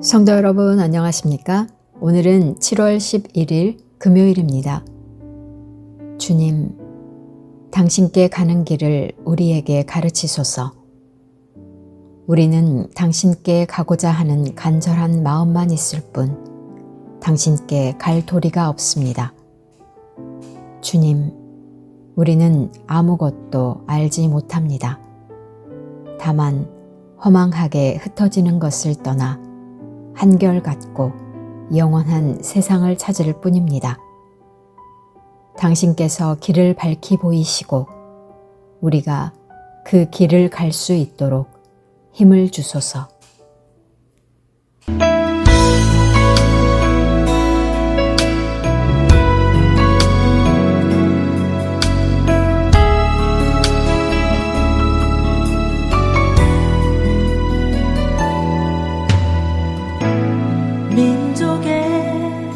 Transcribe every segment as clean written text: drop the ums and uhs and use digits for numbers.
성도 여러분 안녕하십니까? 오늘은 7월 11일 금요일입니다. 주님, 당신께 가는 길을 우리에게 가르치소서. 우리는 당신께 가고자 하는 간절한 마음만 있을 뿐 당신께 갈 도리가 없습니다. 주님, 우리는 아무것도 알지 못합니다. 다만 허망하게 흩어지는 것을 떠나 한결같고 영원한 세상을 찾을 뿐입니다. 당신께서 길을 밝히 보이시고 우리가 그 길을 갈 수 있도록 힘을 주소서. 민족의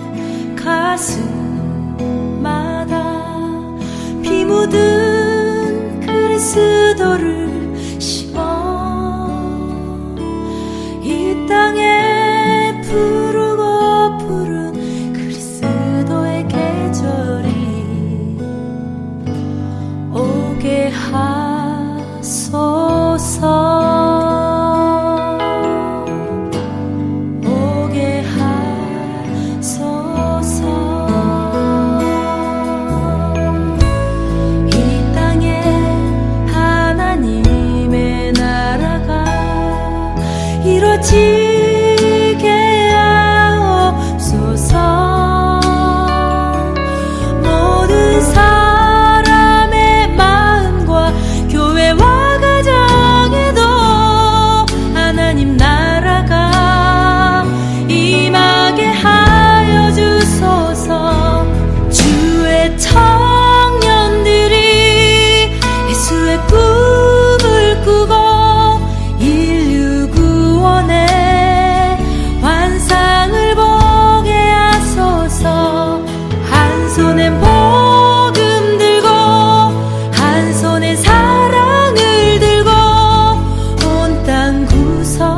가슴마다 피 묻은 그리스도를 심어 이 땅에 푸르고 푸른 그리스도의 계절이 오게 하소서. 이루어지게 하옵소서. 모든 사람의 마음과 교회와 가정에도 하나님 나라가 임하게 하여 주소서. 주의 청년들이 예수의 꿈을 꾸고 환상을 보게 하소서. 한 손엔 복음 들고 한 손엔 사랑을 들고 온 땅 구석구석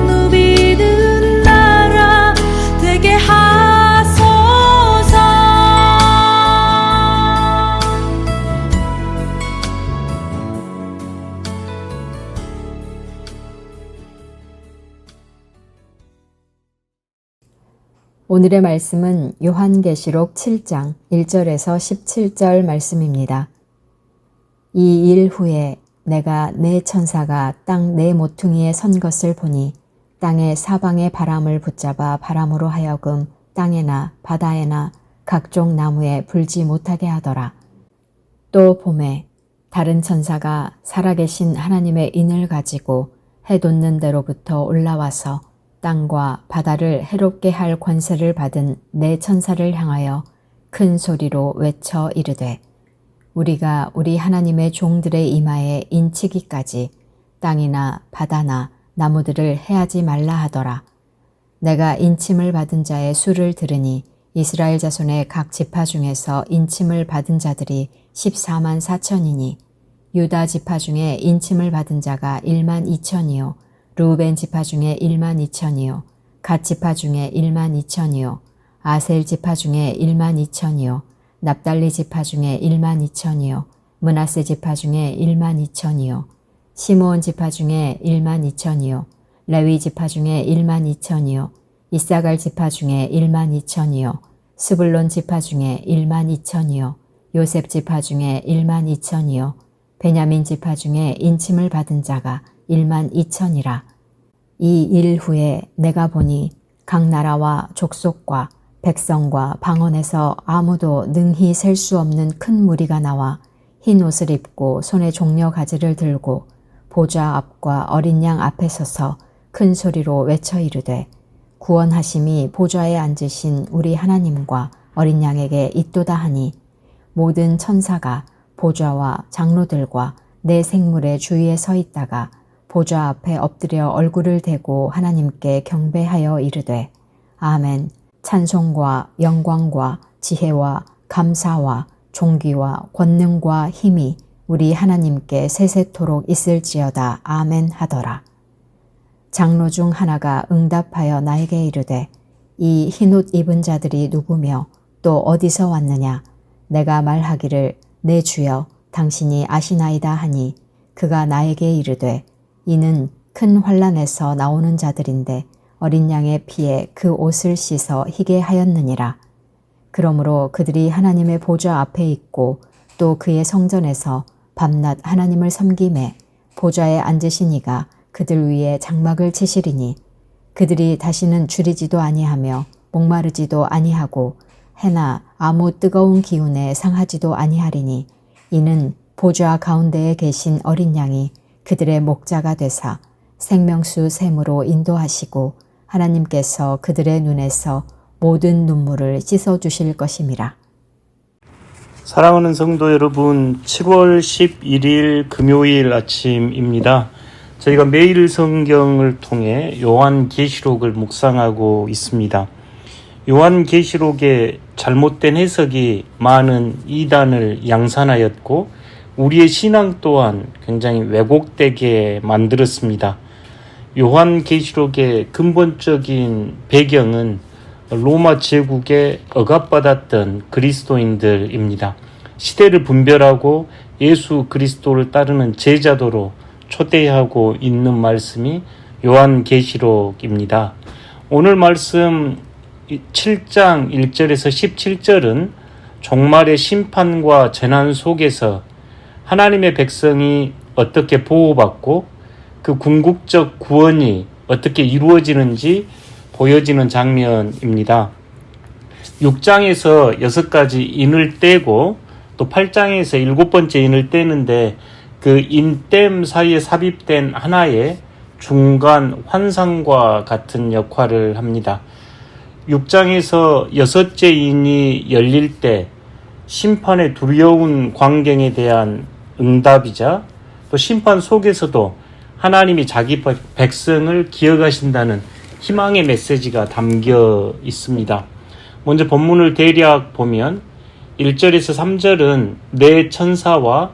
누비는 나라 되게 하소서. 오늘의 말씀은 요한계시록 7장 1절에서 17절 말씀입니다. 이 일 후에 내가 네 천사가 땅 네 모퉁이에 선 것을 보니 땅의 사방의 바람을 붙잡아 바람으로 하여금 땅에나 바다에나 각종 나무에 불지 못하게 하더라. 또 보매 다른 천사가 살아계신 하나님의 인을 가지고 해 돋는 데로부터 올라와서 땅과 바다를 해롭게 할 권세를 받은 네 천사를 향하여 큰 소리로 외쳐 이르되 우리가 우리 하나님의 종들의 이마에 인치기까지 땅이나 바다나 나무들을 해하지 말라 하더라. 내가 인침을 받은 자의 수를 들으니 이스라엘 자손의 각 지파 중에서 인침을 받은 자들이 14만 4천이니 유다 지파 중에 인침을 받은 자가 1만 2천이요 루벤 지파 중에 1만 2천이요 갓 지파 중에 1만 2천이요 아셀 지파 중에 1만 2천이요 납달리 지파 중에 1만 2천이요 므낫세 지파 중에 1만 2천이요 시므온 지파 중에 1만 2천이요 레위 지파 중에 1만 2천이요 이사갈 지파 중에 1만 2천이요 스불론 지파 중에 1만 2천이요 요셉 지파 중에 1만 2천이요 베냐민 지파 중에 인침을 받은 자가 1만 2천이라. 이 일 후에 내가 보니 각 나라와 족속과 백성과 방언에서 아무도 능히 셀 수 없는 큰 무리가 나와 흰 옷을 입고 손에 종려 가지를 들고 보좌 앞과 어린 양 앞에 서서 큰 소리로 외쳐 이르되 구원하심이 보좌에 앉으신 우리 하나님과 어린 양에게 있도다 하니 모든 천사가 보좌와 장로들과 내 생물의 주위에 서 있다가 보좌 앞에 엎드려 얼굴을 대고 하나님께 경배하여 이르되 아멘. 찬송과 영광과 지혜와 감사와 존귀와 권능과 힘이 우리 하나님께 세세토록 있을지어다. 아멘 하더라. 장로 중 하나가 응답하여 나에게 이르되 이 흰옷 입은 자들이 누구며 또 어디서 왔느냐? 내가 말하기를 내 주여 당신이 아시나이다 하니 그가 나에게 이르되 이는 큰 환난에서 나오는 자들인데 어린 양의 피에 그 옷을 씻어 희게 하였느니라. 그러므로 그들이 하나님의 보좌 앞에 있고 또 그의 성전에서 밤낮 하나님을 섬김에 보좌에 앉으신 이가 그들 위에 장막을 치시리니 그들이 다시는 줄이지도 아니하며 목마르지도 아니하고 해나 아무 뜨거운 기운에 상하지도 아니하리니 이는 보좌 가운데에 계신 어린 양이 그들의 목자가 되사 생명수 샘으로 인도하시고 하나님께서 그들의 눈에서 모든 눈물을 씻어주실 것임이라. 사랑하는 성도 여러분, 7월 11일 금요일 아침입니다. 저희가 매일 성경을 통해 요한계시록을 묵상하고 있습니다. 요한계시록의 잘못된 해석이 많은 이단을 양산하였고 우리의 신앙 또한 굉장히 왜곡되게 만들었습니다. 요한계시록의 근본적인 배경은 로마 제국에 억압받았던 그리스도인들입니다. 시대를 분별하고 예수 그리스도를 따르는 제자도로 초대하고 있는 말씀이 요한계시록입니다. 오늘 말씀 7장 1절에서 17절은 종말의 심판과 재난 속에서 하나님의 백성이 어떻게 보호받고 그 궁극적 구원이 어떻게 이루어지는지 보여지는 장면입니다. 6장에서 6가지 인을 떼고 또 8장에서 7번째 인을 떼는데 그 인댐 사이에 삽입된 하나의 중간 환상과 같은 역할을 합니다. 6장에서 6째 인이 열릴 때 심판의 두려운 광경에 대한 응답이자 또 심판 속에서도 하나님이 자기 백성을 기억하신다는 희망의 메시지가 담겨 있습니다. 먼저 본문을 대략 보면 1절에서 3절은 내 천사와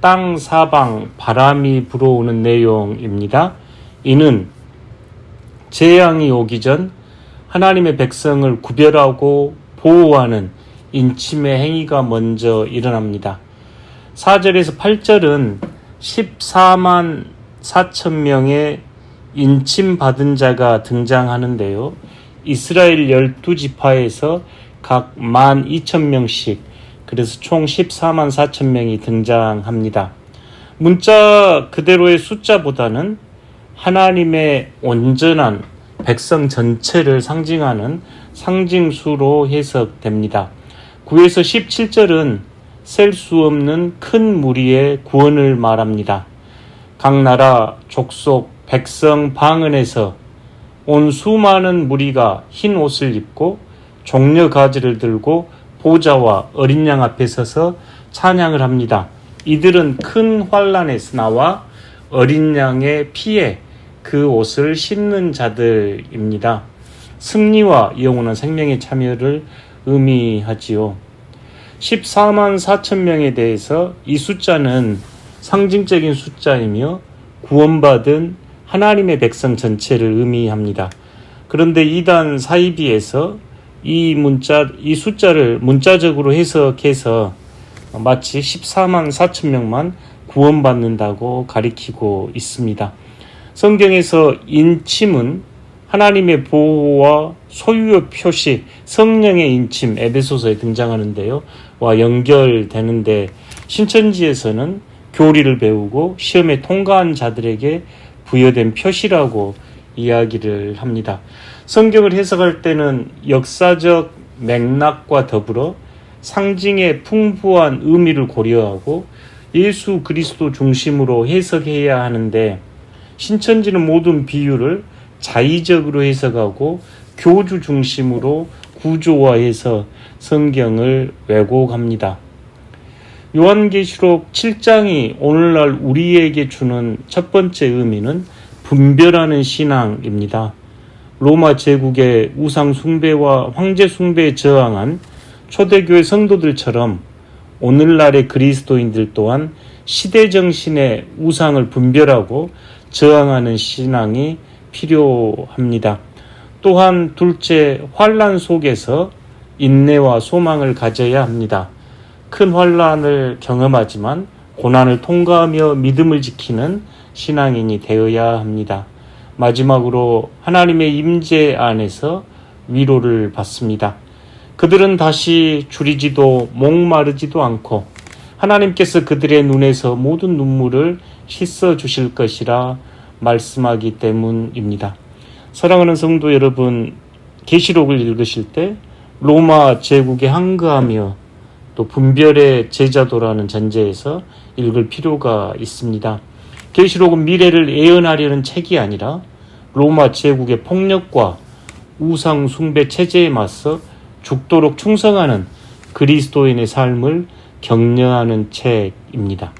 땅 사방 바람이 불어오는 내용입니다. 이는 재앙이 오기 전 하나님의 백성을 구별하고 보호하는 인침의 행위가 먼저 일어납니다. 4절에서 8절은 14만 4천 명의 인침받은 자가 등장하는데요. 이스라엘 12지파에서 각 12,000명씩, 그래서 총 14만 4천 명이 등장합니다. 문자 그대로의 숫자보다는 하나님의 온전한 백성 전체를 상징하는 상징수로 해석됩니다. 9에서 17절은 셀 수 없는 큰 무리의 구원을 말합니다. 각 나라, 족속, 백성 방언에서 온 수많은 무리가 흰 옷을 입고 종려 가지를 들고 보좌와 어린 양 앞에 서서 찬양을 합니다. 이들은 큰 환난에서 나와 어린 양의 피에 그 옷을 씹는 자들입니다. 승리와 영원한 생명의 참여를 의미하지요. 14만 4천 명에 대해서 이 숫자는 상징적인 숫자이며 구원받은 하나님의 백성 전체를 의미합니다. 그런데 이단 사이비에서 이 숫자를 문자적으로 해석해서 마치 14만 4천 명만 구원받는다고 가리키고 있습니다. 성경에서 인침은 하나님의 보호와 소유의 표시, 성령의 인침, 에베소서에 등장하는데요. 와 연결되는데 신천지에서는 교리를 배우고 시험에 통과한 자들에게 부여된 표시라고 이야기를 합니다. 성경을 해석할 때는 역사적 맥락과 더불어 상징의 풍부한 의미를 고려하고 예수 그리스도 중심으로 해석해야 하는데 신천지는 모든 비유를 자의적으로 해석하고 교주 중심으로 구조화해서 성경을 왜곡합니다. 요한계시록 7장이 오늘날 우리에게 주는 첫 번째 의미는 분별하는 신앙입니다. 로마 제국의 우상 숭배와 황제 숭배에 저항한 초대교회 성도들처럼 오늘날의 그리스도인들 또한 시대 정신의 우상을 분별하고 저항하는 신앙이 필요합니다. 또한 둘째, 환난 속에서 인내와 소망을 가져야 합니다. 큰 환난을 경험하지만 고난을 통과하며 믿음을 지키는 신앙인이 되어야 합니다. 마지막으로 하나님의 임재 안에서 위로를 받습니다. 그들은 다시 줄이지도 목마르지도 않고 하나님께서 그들의 눈에서 모든 눈물을 씻어 주실 것이라 말씀하기 때문입니다. 사랑하는 성도 여러분, 계시록을 읽으실 때 로마 제국에 항거하며 또 분별의 제자도라는 전제에서 읽을 필요가 있습니다. 계시록은 미래를 예언하려는 책이 아니라 로마 제국의 폭력과 우상 숭배 체제에 맞서 죽도록 충성하는 그리스도인의 삶을 격려하는 책입니다.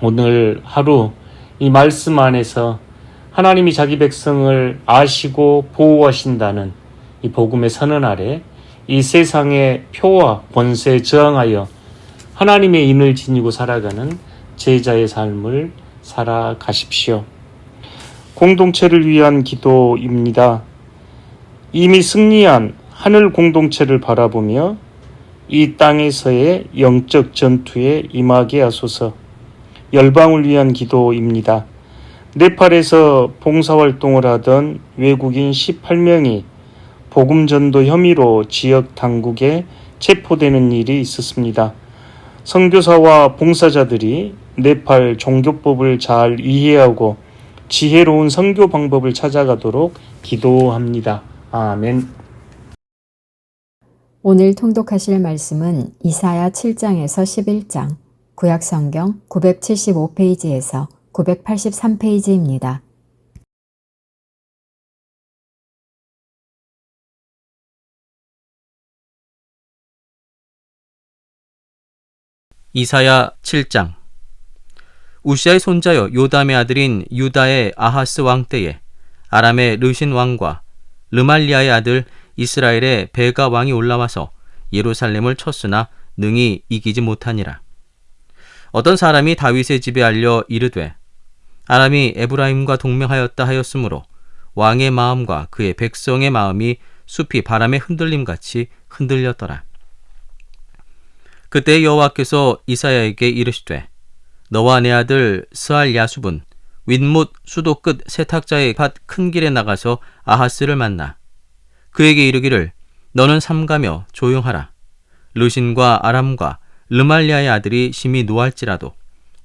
오늘 하루 이 말씀 안에서 하나님이 자기 백성을 아시고 보호하신다는 이 복음의 선언 아래 이 세상의 표와 권세에 저항하여 하나님의 인을 지니고 살아가는 제자의 삶을 살아가십시오. 공동체를 위한 기도입니다. 이미 승리한 하늘 공동체를 바라보며 이 땅에서의 영적 전투에 임하게 하소서. 열방을 위한 기도입니다. 네팔에서 봉사활동을 하던 외국인 18명이 복음전도 혐의로 지역 당국에 체포되는 일이 있었습니다. 선교사와 봉사자들이 네팔 종교법을 잘 이해하고 지혜로운 선교 방법을 찾아가도록 기도합니다. 아멘. 오늘 통독하실 말씀은 이사야 7장에서 11장, 구약성경 975페이지에서 983페이지입니다. 이사야 7장. 우시아의 손자여 요담의 아들인 유다의 아하스 왕 때에 아람의 르신 왕과 르말리아의 아들 이스라엘의 베가 왕이 올라와서 예루살렘을 쳤으나 능히 이기지 못하니라. 어떤 사람이 다윗의 집에 알려 이르되 아람이 에브라임과 동맹하였다 하였으므로 왕의 마음과 그의 백성의 마음이 숲이 바람의 흔들림같이 흔들렸더라. 그때 여호와께서 이사야에게 이르시되 너와 내 아들 스알 야숲은 윗못 수도 끝 세탁자의 밭 큰 길에 나가서 아하스를 만나 그에게 이르기를 너는 삼가며 조용하라. 르신과 아람과 르말리아의 아들이 심히 노할지라도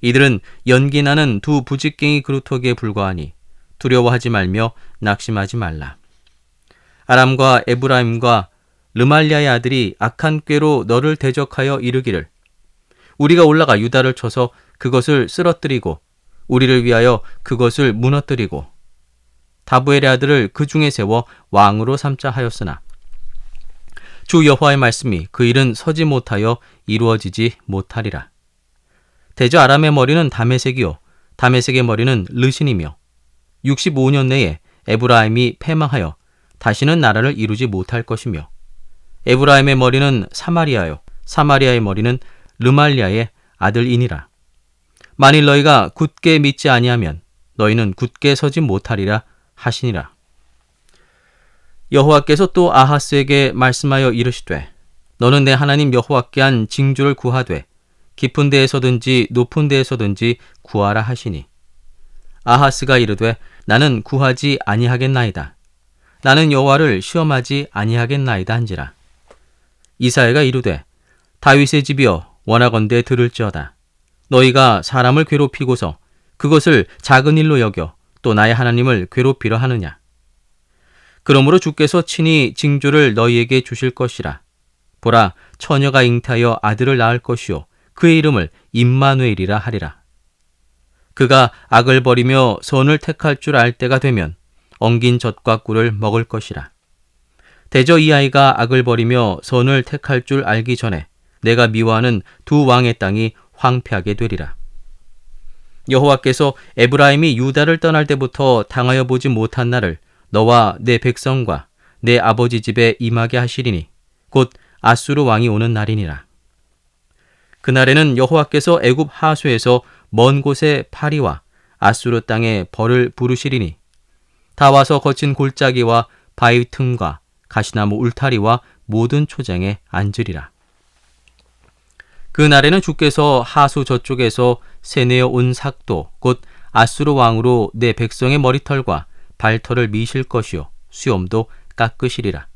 이들은 연기나는 두 부직갱이 그루터기에 불과하니 두려워하지 말며 낙심하지 말라. 아람과 에브라임과 르말리아의 아들이 악한 꾀로 너를 대적하여 이르기를 우리가 올라가 유다를 쳐서 그것을 쓰러뜨리고 우리를 위하여 그것을 무너뜨리고 다부엘의 아들을 그 중에 세워 왕으로 삼자 하였으나 주 여호와의 말씀이 그 일은 서지 못하여 이루어지지 못하리라. 대저 아람의 머리는 다메섹이요 다메섹의 머리는 르신이며 65년 내에 에브라임이 패망하여 다시는 나라를 이루지 못할 것이며 에브라임의 머리는 사마리아요 사마리아의 머리는 르말리아의 아들이니라. 만일 너희가 굳게 믿지 아니하면 너희는 굳게 서지 못하리라 하시니라. 여호와께서 또 아하스에게 말씀하여 이르시되 너는 내 하나님 여호와께 한 징조를 구하되 깊은 데에서든지 높은 데에서든지 구하라 하시니 아하스가 이르되 나는 구하지 아니하겠나이다. 나는 여호와를 시험하지 아니하겠나이다 한지라. 이사야가 이르되 다윗의 집이여 원하건대 들을지어다. 너희가 사람을 괴롭히고서 그것을 작은 일로 여겨 또 나의 하나님을 괴롭히려 하느냐. 그러므로 주께서 친히 징조를 너희에게 주실 것이라. 보라, 처녀가 잉태하여 아들을 낳을 것이요 그의 이름을 임마누엘이라 하리라. 그가 악을 버리며 선을 택할 줄 알 때가 되면 엉긴 젖과 꿀을 먹을 것이라. 대저 이 아이가 악을 버리며 선을 택할 줄 알기 전에 내가 미워하는 두 왕의 땅이 황폐하게 되리라. 여호와께서 에브라임이 유다를 떠날 때부터 당하여 보지 못한 날을 너와 내 백성과 내 아버지 집에 임하게 하시리니 곧 아수르 왕이 오는 날이니라. 그날에는 여호와께서 애굽 하수에서 먼 곳에 파리와 아수르 땅에 벌을 부르시리니 다 와서 거친 골짜기와 바위 틈과 가시나무 울타리와 모든 초장에 앉으리라. 그날에는 주께서 하수 저쪽에서 세내어 온 삭도 곧 아수르 왕으로 내 백성의 머리털과 발털을 미실 것이요 수염도 깎으시리라.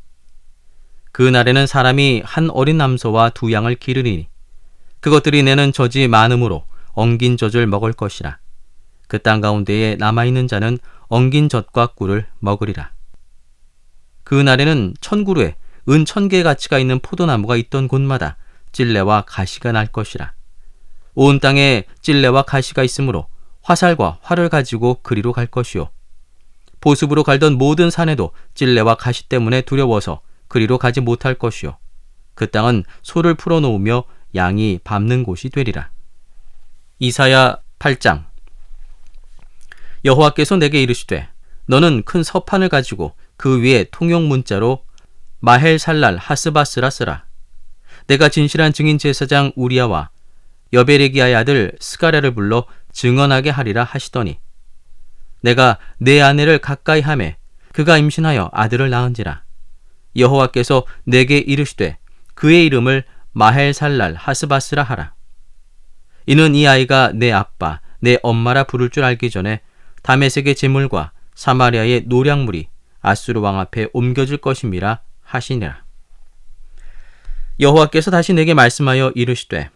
그날에는 사람이 한 어린 남소와 두 양을 기르리니 그것들이 내는 젖이 많음으로 엉긴 젖을 먹을 것이라. 그 땅 가운데에 남아있는 자는 엉긴 젖과 꿀을 먹으리라. 그날에는 천구루에 은 1000개의 가치가 있는 포도나무가 있던 곳마다 찔레와 가시가 날 것이라. 온 땅에 찔레와 가시가 있으므로 화살과 활을 가지고 그리로 갈 것이요 보습으로 갈던 모든 산에도 찔레와 가시 때문에 두려워서 그리로 가지 못할 것이요 그 땅은 소를 풀어놓으며 양이 밟는 곳이 되리라. 이사야 8장. 여호와께서 내게 이르시되 너는 큰 서판을 가지고 그 위에 통용 문자로 마헬살랄 하스바스라 쓰라. 내가 진실한 증인 제사장 우리야와 여베레기야의 아들 스가랴를 불러 증언하게 하리라 하시더니 내가 내 아내를 가까이 하매 그가 임신하여 아들을 낳은지라. 여호와께서 내게 이르시되 그의 이름을 마헬살랄 하스바스라 하라. 이는 이 아이가 내 아빠 내 엄마라 부를 줄 알기 전에 다메섹의 제물과 사마리아의 노량물이 아수르 왕 앞에 옮겨질 것임이라 하시니라. 여호와께서 다시 내게 말씀하여 이르시되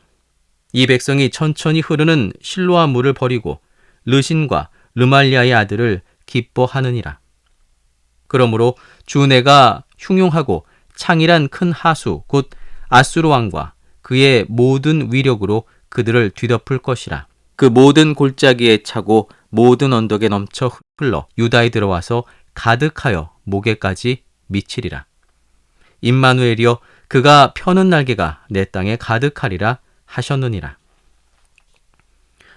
이 백성이 천천히 흐르는 실로아 물을 버리고 르신과 르말리아의 아들을 기뻐하느니라. 그러므로 주 내가 흉용하고 창일한 큰 하수 곧 아수르 왕과 그의 모든 위력으로 그들을 뒤덮을 것이라. 그 모든 골짜기에 차고 모든 언덕에 넘쳐 흘러 유다에 들어와서 가득하여 목에까지 미치리라. 임마누엘이여 그가 펴는 날개가 내 땅에 가득하리라 하셨느니라.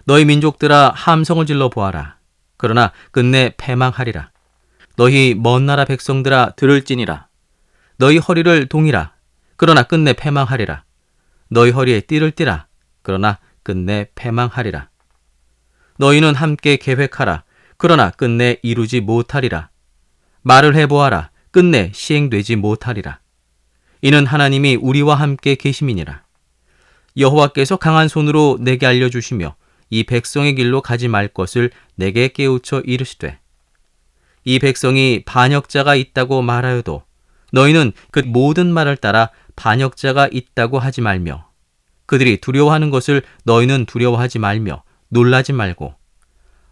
너희 민족들아 함성을 질러 보아라. 그러나 끝내 패망하리라. 너희 먼 나라 백성들아 들을지니라. 너희 허리를 동이라. 그러나 끝내 패망하리라. 너희 허리에 띠를 띠라. 그러나 끝내 패망하리라. 너희는 함께 계획하라. 그러나 끝내 이루지 못하리라. 말을 해보아라. 끝내 시행되지 못하리라. 이는 하나님이 우리와 함께 계심이니라. 여호와께서 강한 손으로 내게 알려주시며 이 백성의 길로 가지 말 것을 내게 깨우쳐 이르시되 이 백성이 반역자가 있다고 말하여도 너희는 그 모든 말을 따라 반역자가 있다고 하지 말며 그들이 두려워하는 것을 너희는 두려워하지 말며 놀라지 말고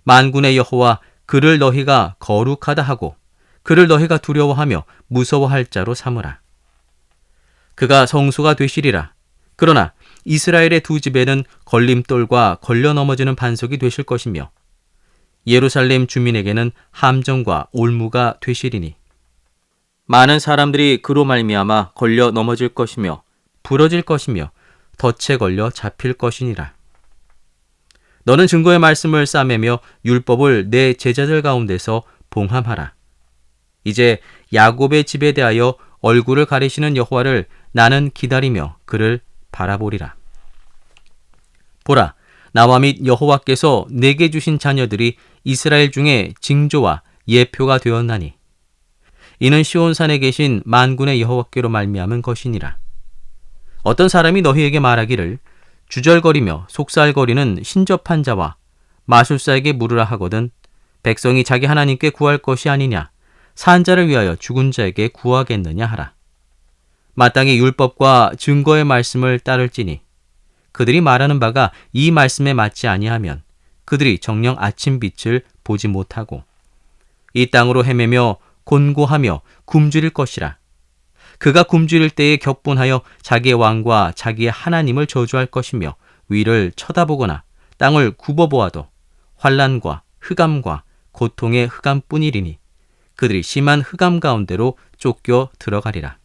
만군의 여호와 그를 너희가 거룩하다 하고 그를 너희가 두려워하며 무서워할 자로 삼으라. 그가 성소가 되시리라. 그러나 이스라엘의 두 집에는 걸림돌과 걸려 넘어지는 반석이 되실 것이며 예루살렘 주민에게는 함정과 올무가 되시리니 많은 사람들이 그로 말미암아 걸려 넘어질 것이며 부러질 것이며 덫에 걸려 잡힐 것이니라. 너는 증거의 말씀을 싸매며 율법을 내 제자들 가운데서 봉함하라. 이제 야곱의 집에 대하여 얼굴을 가리시는 여호와를 나는 기다리며 그를 바라보리라. 보라, 나와 및 여호와께서 내게 주신 자녀들이 이스라엘 중에 징조와 예표가 되었나니 이는 시온산에 계신 만군의 여호와께로 말미암은 것이니라. 어떤 사람이 너희에게 말하기를 주절거리며 속살거리는 신접한 자와 마술사에게 물으라 하거든 백성이 자기 하나님께 구할 것이 아니냐 산 자를 위하여 죽은 자에게 구하겠느냐 하라. 마땅히 율법과 증거의 말씀을 따를지니 그들이 말하는 바가 이 말씀에 맞지 아니하면 그들이 정녕 아침 빛을 보지 못하고 이 땅으로 헤매며 곤고하며 굶주릴 것이라. 그가 굶주릴 때에 격분하여 자기의 왕과 자기의 하나님을 저주할 것이며 위를 쳐다보거나 땅을 굽어보아도 환난과 흑암과 고통의 흑암뿐이리니 그들이 심한 흑암 가운데로 쫓겨 들어가리라.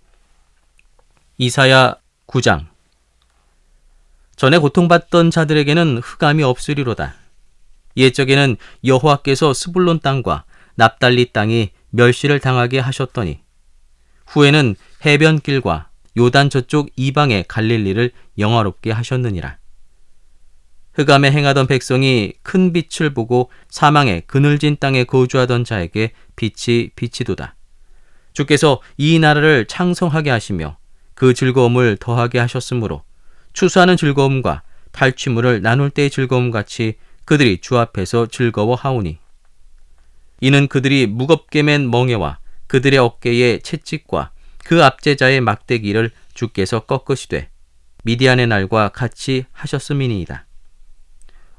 이사야 9장. 전에 고통받던 자들에게는 흑암이 없으리로다. 옛적에는 여호와께서 스불론 땅과 납달리 땅이 멸시를 당하게 하셨더니 후에는 해변길과 요단 저쪽 이방의 갈릴리를 영화롭게 하셨느니라. 흑암에 행하던 백성이 큰 빛을 보고 사망의 그늘진 땅에 거주하던 자에게 빛이 비치도다. 주께서 이 나라를 창성하게 하시며 그 즐거움을 더하게 하셨으므로 추수하는 즐거움과 탈취물을 나눌 때의 즐거움 같이 그들이 주 앞에서 즐거워하오니 이는 그들이 무겁게 맨 멍에와 그들의 어깨의 채찍과 그 압제자의 막대기를 주께서 꺾으시되 미디안의 날과 같이 하셨음이니이다.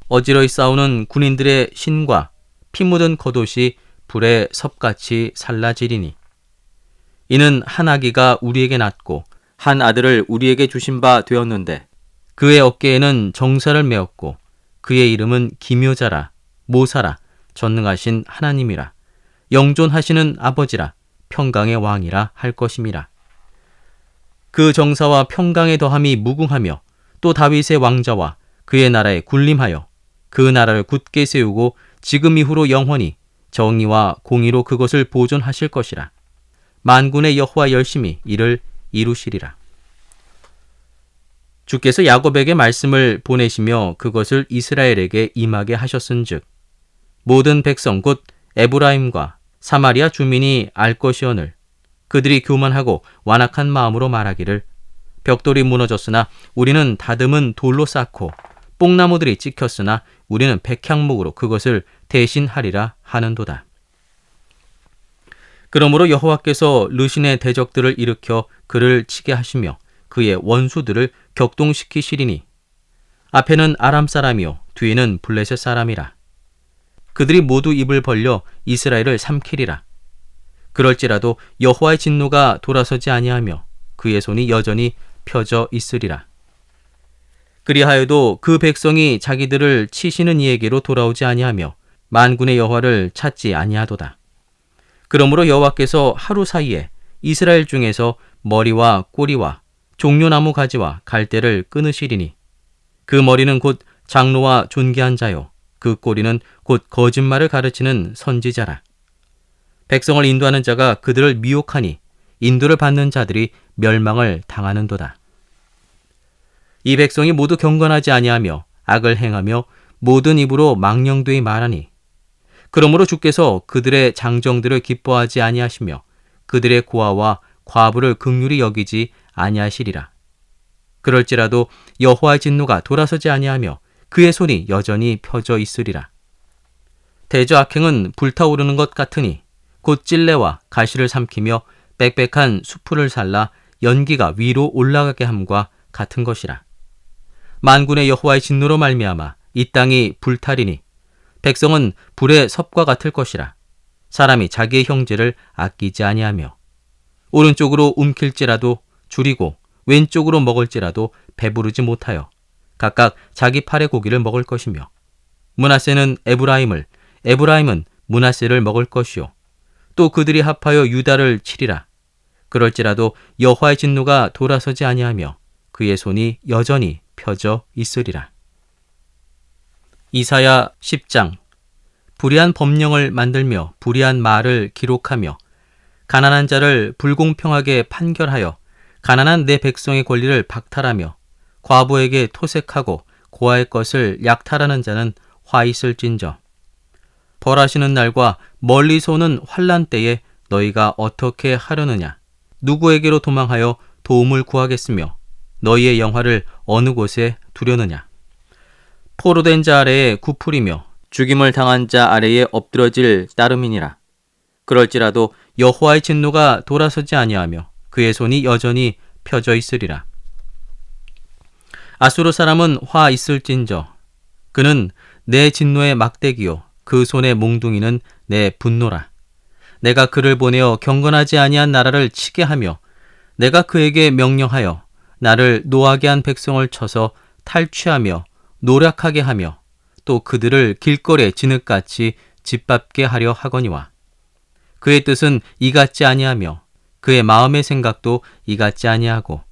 어지러이 싸우는 군인들의 신과 피 묻은 겉옷이 불에 섭같이 살라지리니 이는 한 아기가 우리에게 낳고 한 아들을 우리에게 주신 바 되었는데 그의 어깨에는 정사를 메었고 그의 이름은 기묘자라 모사라 전능하신 하나님이라 영존하시는 아버지라 평강의 왕이라 할 것임이라. 그 정사와 평강의 더함이 무궁하며 또 다윗의 왕자와 그의 나라에 군림하여 그 나라를 굳게 세우고 지금 이후로 영원히 정의와 공의로 그것을 보존하실 것이라. 만군의 여호와 열심히 이를 이루시리라. 주께서 야곱에게 말씀을 보내시며 그것을 이스라엘에게 임하게 하셨은즉 모든 백성 곧 에브라임과 사마리아 주민이 알 것이오늘 그들이 교만하고 완악한 마음으로 말하기를 벽돌이 무너졌으나 우리는 다듬은 돌로 쌓고 뽕나무들이 찍혔으나 우리는 백향목으로 그것을 대신하리라 하는도다. 그러므로 여호와께서 르신의 대적들을 일으켜 그를 치게 하시며 그의 원수들을 격동시키시리니 앞에는 아람 사람이요 뒤에는 블레셋 사람이라. 그들이 모두 입을 벌려 이스라엘을 삼키리라. 그럴지라도 여호와의 진노가 돌아서지 아니하며 그의 손이 여전히 펴져 있으리라. 그리하여도 그 백성이 자기들을 치시는 이에게로 돌아오지 아니하며 만군의 여호와를 찾지 아니하도다. 그러므로 여호와께서 하루 사이에 이스라엘 중에서 머리와 꼬리와 종려나무 가지와 갈대를 끊으시리니 그 머리는 곧 장로와 존귀한 자요 그 꼬리는 곧 거짓말을 가르치는 선지자라. 백성을 인도하는 자가 그들을 미혹하니 인도를 받는 자들이 멸망을 당하는도다. 이 백성이 모두 경건하지 아니하며 악을 행하며 모든 입으로 망령되이 말하니 그러므로 주께서 그들의 장정들을 기뻐하지 아니하시며 그들의 고아와 과부를 긍휼히 여기지 아니하시리라. 그럴지라도 여호와의 진노가 돌아서지 아니하며 그의 손이 여전히 펴져 있으리라. 대저 악행은 불타오르는 것 같으니 곧 찔레와 가시를 삼키며 빽빽한 수풀을 살라 연기가 위로 올라가게 함과 같은 것이라. 만군의 여호와의 진노로 말미암아 이 땅이 불타리니 백성은 불의 섭과 같을 것이라. 사람이 자기의 형제를 아끼지 아니하며 오른쪽으로 움킬지라도 줄이고 왼쪽으로 먹을지라도 배부르지 못하여 각각 자기 팔의 고기를 먹을 것이며 므낫세는 에브라임을 에브라임은 므낫세를 먹을 것이요 또 그들이 합하여 유다를 치리라. 그럴지라도 여호와의 진노가 돌아서지 아니하며 그의 손이 여전히 펴져 있으리라. 이사야 10장. 불의한 법령을 만들며 불의한 말을 기록하며 가난한 자를 불공평하게 판결하여 가난한 내 백성의 권리를 박탈하며 과부에게 토색하고 고아의 것을 약탈하는 자는 화 있을진저. 벌하시는 날과 멀리서 오는 환난 때에 너희가 어떻게 하려느냐? 누구에게로 도망하여 도움을 구하겠으며 너희의 영화를 어느 곳에 두려느냐? 포로된 자 아래에 굽풀이며 죽임을 당한 자 아래에 엎드러질 따름이니라. 그럴지라도 여호와의 진노가 돌아서지 아니하며 그의 손이 여전히 펴져 있으리라. 아수르 사람은 화 있을진저. 그는 내 진노의 막대기요 그 손의 몽둥이는 내 분노라. 내가 그를 보내어 경건하지 아니한 나라를 치게 하며 내가 그에게 명령하여 나를 노하게 한 백성을 쳐서 탈취하며 노략하게 하며 또 그들을 길거리에 진흙같이 짓밟게 하려 하거니와 그의 뜻은 이같지 아니하며 그의 마음의 생각도 이같지 아니하고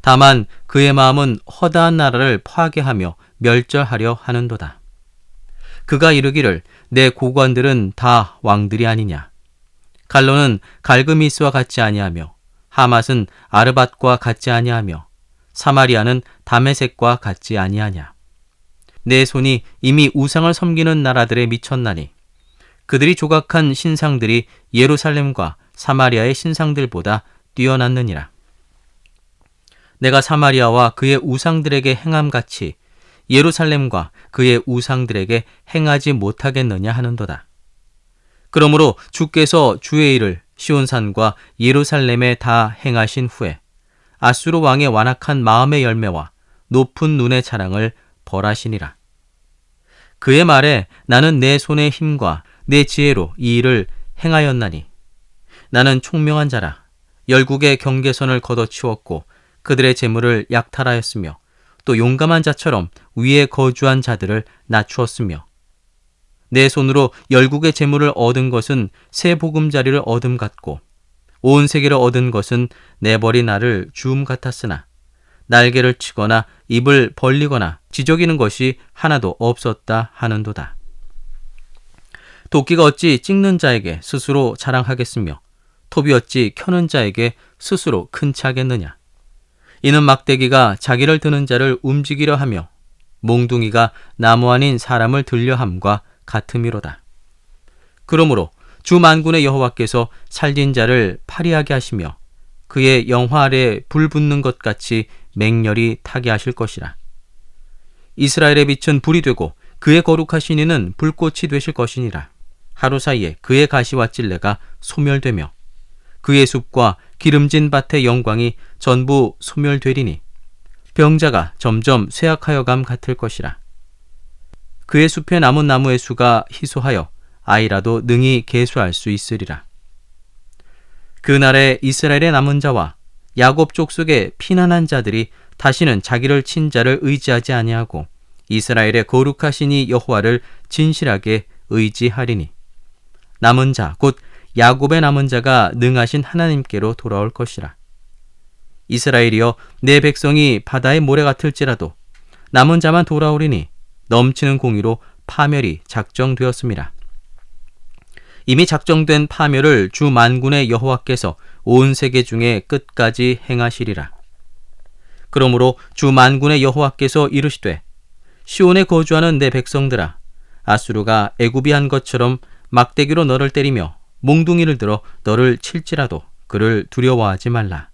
다만 그의 마음은 허다한 나라를 파괴하며 멸절하려 하는도다. 그가 이르기를 내 고관들은 다 왕들이 아니냐. 갈로는 갈그미스와 같지 아니하며 하맛은 아르밧과 같지 아니하며 사마리아는 다메섹과 같지 아니하냐. 내 손이 이미 우상을 섬기는 나라들에 미쳤나니 그들이 조각한 신상들이 예루살렘과 사마리아의 신상들보다 뛰어났느니라. 내가 사마리아와 그의 우상들에게 행함같이 예루살렘과 그의 우상들에게 행하지 못하겠느냐 하는도다. 그러므로 주께서 주의 일을 시온산과 예루살렘에 다 행하신 후에 아수르 왕의 완악한 마음의 열매와 높은 눈의 자랑을 벌하시니라. 그의 말에 나는 내 손의 힘과 내 지혜로 이 일을 행하였나니 나는 총명한 자라. 열국의 경계선을 걷어치웠고 그들의 재물을 약탈하였으며 또 용감한 자처럼 위에 거주한 자들을 낮추었으며 내 손으로 열국의 재물을 얻은 것은 새 보금자리를 얻음 같고 온 세계를 얻은 것은 내버린 알을 주움 같았으나 날개를 치거나 입을 벌리거나 지저귀는 것이 하나도 없었다 하는도다. 도끼가 어찌 찍는 자에게 스스로 자랑하겠으며 톱이 어찌 켜는 자에게 스스로 큰 차겠느냐. 이는 막대기가 자기를 드는 자를 움직이려 하며 몽둥이가 나무 아닌 사람을 들려 함과 같음이로다. 그러므로 주 만군의 여호와께서 살진 자를 파리하게 하시며 그의 영화 아래 불 붙는 것 같이 맹렬히 타게 하실 것이라. 이스라엘의 빛은 불이 되고 그의 거룩하신 이는 불꽃이 되실 것이니라. 하루 사이에 그의 가시와 찔레가 소멸되며 그의 숲과 기름진 밭의 영광이 전부 소멸되리니 병자가 점점 쇠약하여 감 같을 것이라. 그의 숲에 남은 나무의 수가 희소하여 아이라도 능히 계수할 수 있으리라. 그날에 이스라엘의 남은 자와 야곱 족속의 피난한 자들이 다시는 자기를 친 자를 의지하지 아니하고 이스라엘의 거룩하신 이 여호와를 진실하게 의지하리니 남은 자 곧 야곱의 남은 자가 능하신 하나님께로 돌아올 것이라. 이스라엘이여 내 백성이 바다의 모래 같을지라도 남은 자만 돌아오리니 넘치는 공의로 파멸이 작정되었습니다. 이미 작정된 파멸을 주 만군의 여호와께서 온 세계 중에 끝까지 행하시리라. 그러므로 주 만군의 여호와께서 이르시되 시온에 거주하는 내 백성들아 아수르가 애굽이 한 것처럼 막대기로 너를 때리며 몽둥이를 들어 너를 칠지라도 그를 두려워하지 말라.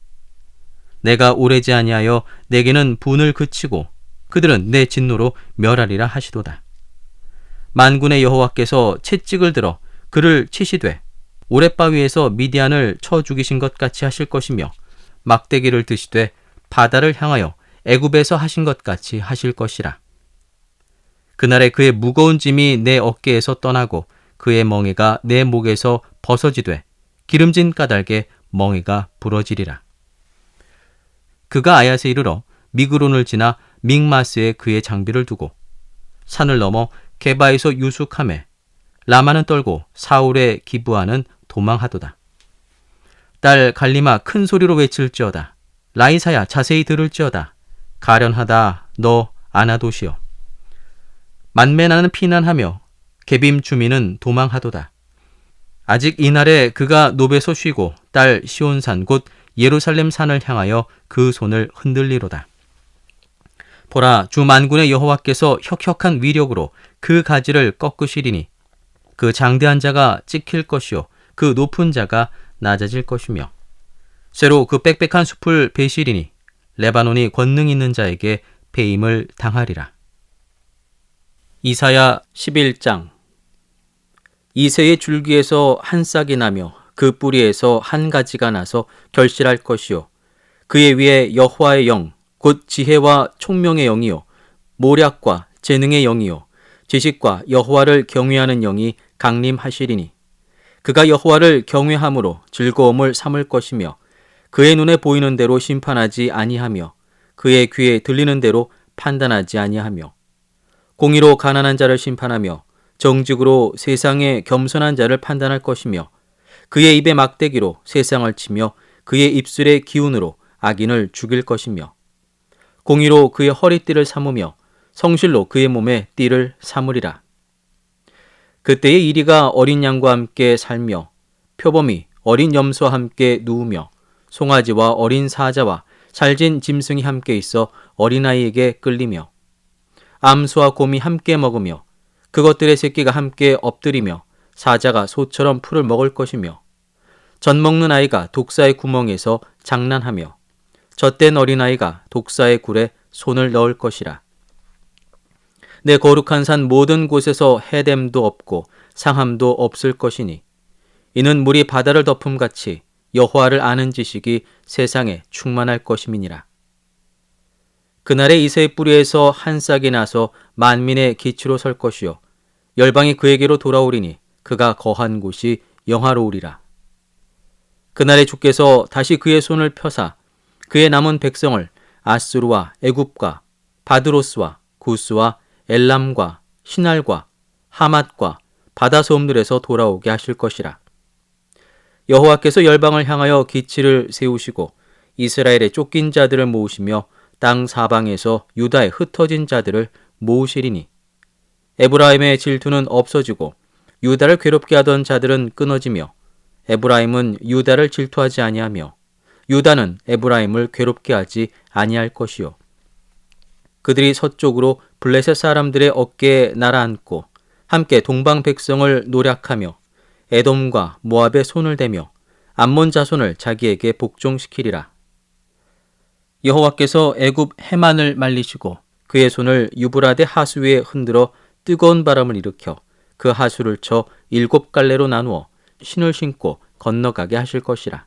내가 오래지 아니하여 내게는 분을 그치고 그들은 내 진노로 멸하리라 하시도다. 만군의 여호와께서 채찍을 들어 그를 치시되 오랫바위에서 미디안을 쳐 죽이신 것 같이 하실 것이며 막대기를 드시되 바다를 향하여 애굽에서 하신 것 같이 하실 것이라. 그날에 그의 무거운 짐이 내 어깨에서 떠나고 그의 멍에가 내 목에서 벗어지되 기름진 까닭에 멍에가 부러지리라. 그가 아얏에 이르러 미그론을 지나 믹마스에 그의 장비를 두고 산을 넘어 게바에서 유숙하매 라마는 떨고 사울의 기브아는 도망하도다. 딸 갈리마 큰 소리로 외칠지어다. 라이사야 자세히 들을지어다. 가련하다 너 아나도시여. 만매나는 피난하며 게빔 주민은 도망하도다. 아직 이날에 그가 노베서 쉬고 딸 시온산 곧 예루살렘 산을 향하여 그 손을 흔들리로다. 보라 주 만군의 여호와께서 혁혁한 위력으로 그 가지를 꺾으시리니 그 장대한 자가 찍힐 것이요 그 높은 자가 낮아질 것이며 쇠로 그 빽빽한 숲을 베시리니 레바논이 권능 있는 자에게 배임을 당하리라. 이사야 11장. 이새의 줄기에서 한 싹이 나며 그 뿌리에서 한 가지가 나서 결실할 것이요 그의 위에 여호와의 영 곧 지혜와 총명의 영이요 모략과 재능의 영이요 지식과 여호와를 경외하는 영이 강림하시리니 그가 여호와를 경외함으로 즐거움을 삼을 것이며 그의 눈에 보이는 대로 심판하지 아니하며 그의 귀에 들리는 대로 판단하지 아니하며 공의로 가난한 자를 심판하며 정직으로 세상의 겸손한 자를 판단할 것이며 그의 입에 막대기로 세상을 치며 그의 입술의 기운으로 악인을 죽일 것이며 공의로 그의 허리띠를 삼으며 성실로 그의 몸에 띠를 삼으리라. 그때에 이리가 어린 양과 함께 살며 표범이 어린 염소와 함께 누우며 송아지와 어린 사자와 살진 짐승이 함께 있어 어린아이에게 끌리며 암수와 곰이 함께 먹으며 그것들의 새끼가 함께 엎드리며 사자가 소처럼 풀을 먹을 것이며 젖 먹는 아이가 독사의 구멍에서 장난하며 젖된 어린아이가 독사의 굴에 손을 넣을 것이라. 내 거룩한 산 모든 곳에서 해됨도 없고 상함도 없을 것이니 이는 물이 바다를 덮음같이 여호와를 아는 지식이 세상에 충만할 것임이니라. 그날에 이새의 뿌리에서 한 싹이 나서 만민의 기치로 설 것이요 열방이 그에게로 돌아오리니 그가 거한 곳이 영화로우리라. 그날에 주께서 다시 그의 손을 펴사 그의 남은 백성을 아수르와 애굽과 바드로스와 구스와 엘람과 시날과 하맛과 바다 섬들에서 돌아오게 하실 것이라. 여호와께서 열방을 향하여 기치를 세우시고 이스라엘의 쫓긴 자들을 모으시며 땅 사방에서 유다의 흩어진 자들을 모으시리니 에브라임의 질투는 없어지고 유다를 괴롭게 하던 자들은 끊어지며 에브라임은 유다를 질투하지 아니하며 유다는 에브라임을 괴롭게 하지 아니할 것이요. 그들이 서쪽으로 블레셋 사람들의 어깨에 날아앉고 함께 동방 백성을 노략하며 에돔과 모압의 손을 대며 암몬 자손을 자기에게 복종시키리라. 여호와께서 애굽 해만을 말리시고 그의 손을 유브라데 하수 위에 흔들어 뜨거운 바람을 일으켜 그 하수를 쳐 7갈래로 나누어 신을 신고 건너가게 하실 것이라.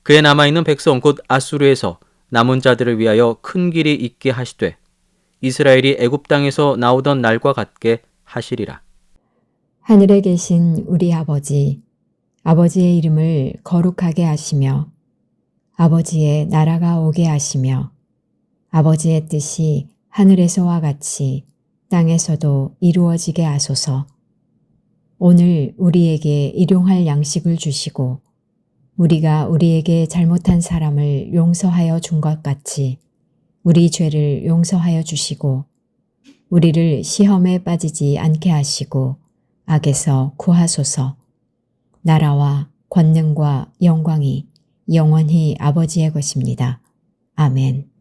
그의 남아있는 백성 곧 아수르에서 남은 자들을 위하여 큰 길이 있게 하시되 이스라엘이 애굽 땅에서 나오던 날과 같게 하시리라. 하늘에 계신 우리 아버지, 아버지의 이름을 거룩하게 하시며 아버지의 나라가 오게 하시며 아버지의 뜻이 하늘에서와 같이 땅에서도 이루어지게 하소서. 오늘 우리에게 일용할 양식을 주시고 우리가 우리에게 잘못한 사람을 용서하여 준 것 같이 우리 죄를 용서하여 주시고 우리를 시험에 빠지지 않게 하시고 악에서 구하소서. 나라와 권능과 영광이 영원히 아버지의 것입니다. 아멘.